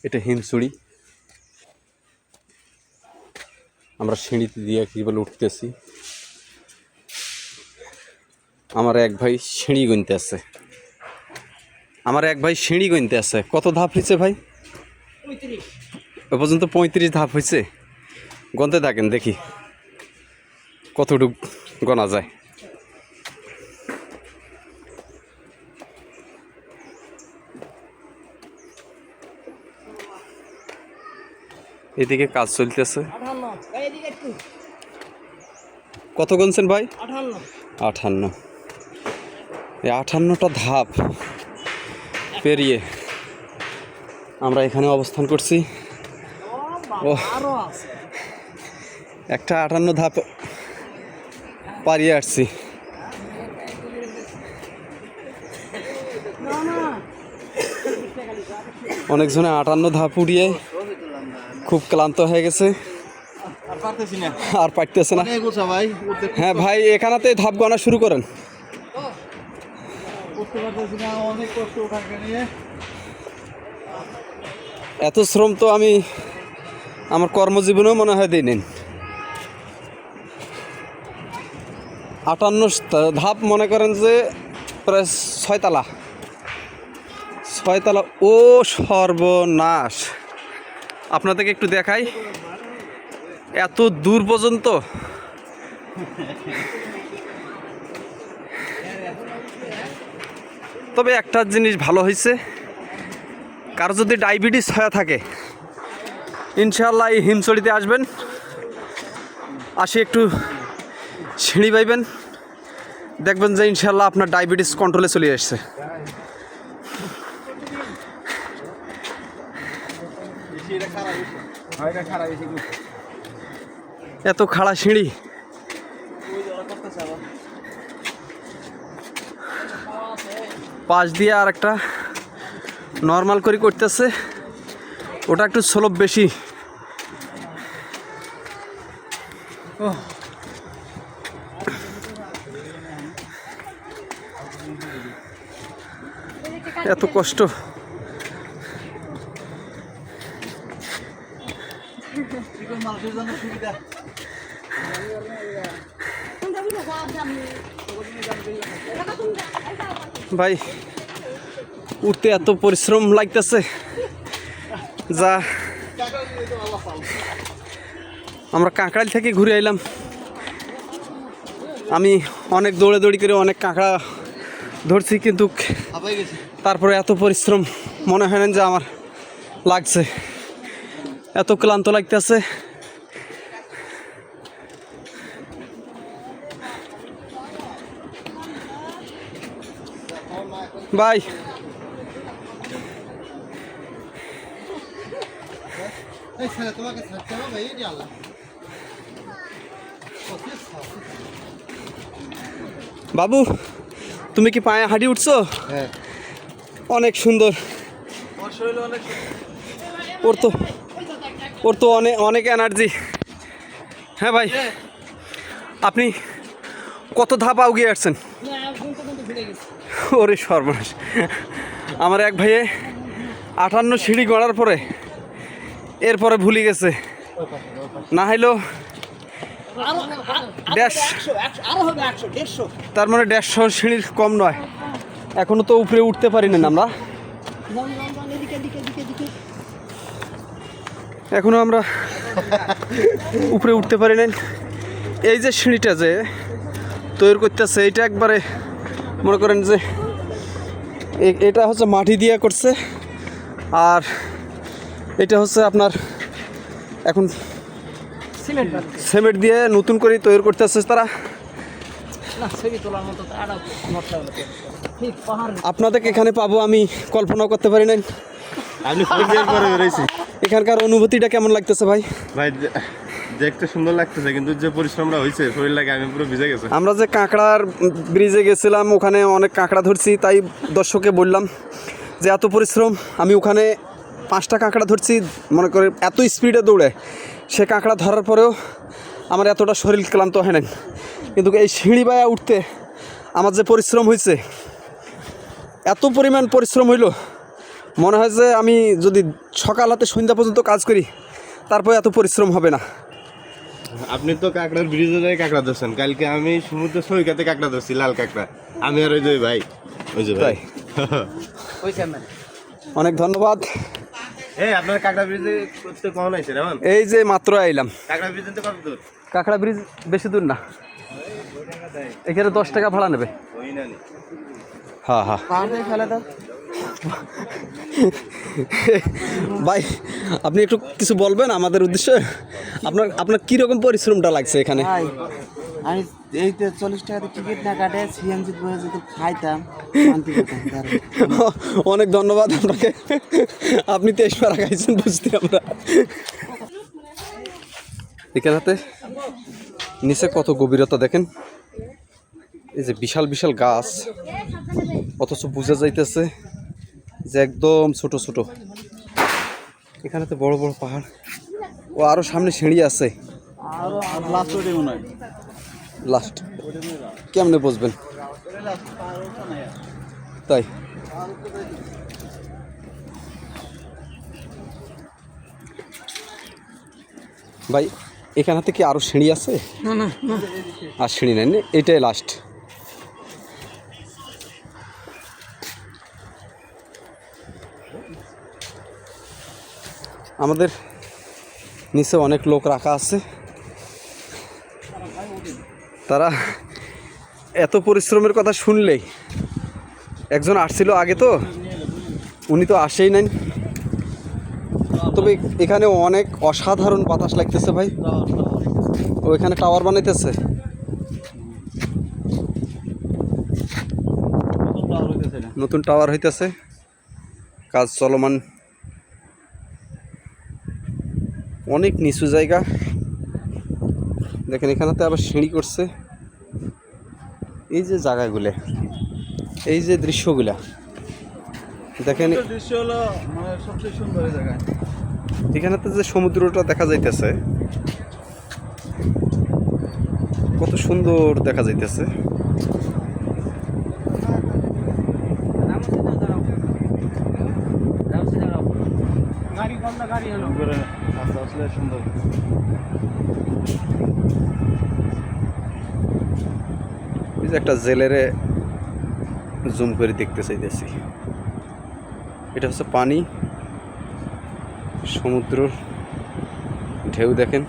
এটা হিমছড়ি। আমরা সিঁড়িতে দিয়ে কি বলে উঠতেছি। আমার এক ভাই সিঁড়ি গুনতে আছে। কত ধাপ হয়েছে ভাই? 35। এ পর্যন্ত 35 ধাপ হয়েছে। গনতে থাকেন, দেখি কতটুক গোনা যায়। এদিকে কাজ চলতেছে। 58 ভাই এদিকে একটু। কত গুনছেন ভাই? 58। 58। এই 58টা ধাপ পেরিয়ে আমরা এখানে অবস্থান করছি। ও আরো আছে। একটা 58 ধাপ পারিয়ে আসছি। না না অনেকজনে 58 ধাপ উড়িয়ে খুব ক্লান্ত হয়ে গেছে, আর পারতেছি না, আর পারতেছে না। অনেক উঁচা ভাই, উঠতে হ্যাঁ ভাই, এখানেতে ধাপ গণা শুরু করেন। উঠতে পারতেছি না, অনেক কষ্ট ওঠাকে নিয়ে। এত শ্রম তো আমি আমার কর্মজীবনেও মনে হয় দিই নিন। 58 ধাপ মনে করেন যে প্রায় 6 তলা। ও সর্বনাশ! আপনাদেরকে একটু দেখাই, এত দূর পর্যন্ত। তবে একটা জিনিস ভালো হয়েছে, কারো যদি ডায়াবেটিস হয়ে থাকে ইনশাআল্লাহ এই হিমছড়িতে আসবেন, আসি একটু সিঁড়ি বাইবেন, দেখবেন যে ইনশাআল্লাহ আপনার ডায়াবেটিস কন্ট্রোলে চলে আসছে। এত খাড়া সিঁড়ি, পাশ দিয়ে আর একটা নর্মাল করে করতেছে, ওটা একটু স্লোপ বেশি। এত কষ্ট। মানুষের জন্য সুবিধা। ভাই উঠতে এত পরিশ্রম লাগতেছে যা। আমরা কাঁকড়াইল থেকে ঘুরে এলাম। আমি অনেক দৌড়াদৌড়ি করে অনেক কাঁকড়া ধরছি, কিন্তু তারপরে এত পরিশ্রম মনে হয় না যে আমার লাগছে। এত ক্লান্ত লাগতেছে। ভাই তোমাকে থাকতে হবে ভাই, এই আল্লাহ। বাবু, তুমি কি পায়ে হাঁটি উঠছো? হ্যাঁ, অনেক সুন্দর। ওর তো অনেক অনেক এনার্জি। হ্যাঁ ভাই, আপনি কত ধাপ আউগিয়ে আসছেন? ওরে সর্বনাশ! আমার এক ভাইয়ে 58 সিঁড়ি গড়ার পরে এরপরে ভুলে গেছে, না হইলেও তার মানে 150 সিঁড়ির কম নয়। এখনো তো উপরে উঠতে পারি না আমরা, এখনো আমরা উপরে উঠতে পারি না। এই যে সিঁড়িটা যে তৈরি করতেছে, এটা একবারে মনে করেন যে এটা হচ্ছে মাটি দিয়ে করছে, আর এটা হচ্ছে আপনার এখন সিমেন্ট দিয়ে নতুন করে তৈরি করতেছে তারা। আপনাদেরকে এখানে পাবো আমি কল্পনা করতে পারি নাই। এখানকার অনুভূতিটা কেমন লাগতেছে ভাই? ভাই দেখতে সুন্দর লাগতেছে, কিন্তু যে পরিশ্রমটা হয়েছে শরীর লাগে আমি পুরো ভিজে গেছে। আমরা যে কাঁকড়ার ব্রিজে গেছিলাম, ওখানে অনেক কাঁকড়া ধরছি, তাই দর্শককে বললাম যে এত পরিশ্রম। আমি ওখানে 5টা কাঁকড়া ধরছি, মনে করে এত স্পিডে দৌড়ে সে কাঁকড়া ধরার পরেও আমার এতটা শরীর ক্লান্ত হয় না। কিন্তু এই সিঁড়ি বায়া উঠতে আমার যে পরিশ্রম হয়েছে, এত পরিমাণ পরিশ্রম হইল মনে হয় যে আমি যদি সকাল হাতে সন্ধ্যা পর্যন্ত কাজ করি তারপরে এত পরিশ্রম হবে না। আপনি তো কাঁকড়ার ব্রিজে যাই কাঁকড়া ধরছেন, কালকে আমি সমুদ্র সৈকতে কাঁকড়া ধরছি, লাল কাঁকড়া। আমি আর ওই যে ভাই, ওই যে ভাই। ওই সামনে অনেক ধন্যবাদ। এই আপনার কাঁকড়া ব্রিজে করতে কখন আইছেন এমন? এই যে মাত্র আইলাম। কাঁকড়া ব্রিজ তো কত দূর? কাঁকড়া ব্রিজ বেশি দূর না, এখানে 10 টাকা ভাড়া নেবে। ওই না নি। হ্যাঁ হ্যাঁ পাহাড়ে ফেলে দাও। ভাই আপনি একটু কিছু বলবেন আমাদের উদ্দেশ্যে? আপনার কীরকম পরিশ্রমটা লাগছে এখানে? ভাই আমি এই তো 40 টাকাতে টিকিট না কাটে সিএনজি বয়ে যদি খাইতাম শান্তি পেতাম। অনেক ধন্যবাদ আপনাকে, আপনি 23 পারা খাইছেন বুঝতে আমরা। এখানেতে নিচে কত গভীরতা দেখেন, এই যে বিশাল বিশাল গাছ, অথচ বোঝা যাইতেছে যে একদম ছোট ছোট। এখানেতে বড় বড় পাহাড়, ও আরো সামনে সিঁড়ি আছে। লাস্ট কেমনে বুঝবেন? তাই ভাই এখানে থেকে আরো সিঁড়ি আছে? না আর সিঁড়ি নেই, এটাই লাস্ট। আমাদের নিচে অনেক লোক রাখা আছে, তারা এত পরিশ্রমের কথা শুনলেই, একজন আসছিল আগে তো, উনি তো আসেই নাই। তবে এখানে অনেক অসাধারণ বাতাস লাগতেছে ভাই। ওইখানে টাওয়ার বানাইতেছে, নতুন টাওয়ার হইতেছে, কাজ চলমান। অনেক নিচু জায়গা দেখেন, এখানেতে আবার সিঁড়ি করছে। এই যে জায়গাগুলো, এই যে দৃশ্যগুলা দেখেন, দৃশ্য হলো মানে সবচেয়ে সুন্দর জায়গা। এখানেতে যে সমুদ্রটা দেখা যাইতেছে কত সুন্দর দেখা যাইতেছে। গাড়ি কম না গাড়ি হলো আসলে সুন্দর। এই যে একটা জেলেরে জুম করে দেখতে চাইতেছি, এটা হচ্ছে পানি, সমুদ্র ঢেউ দেখেন।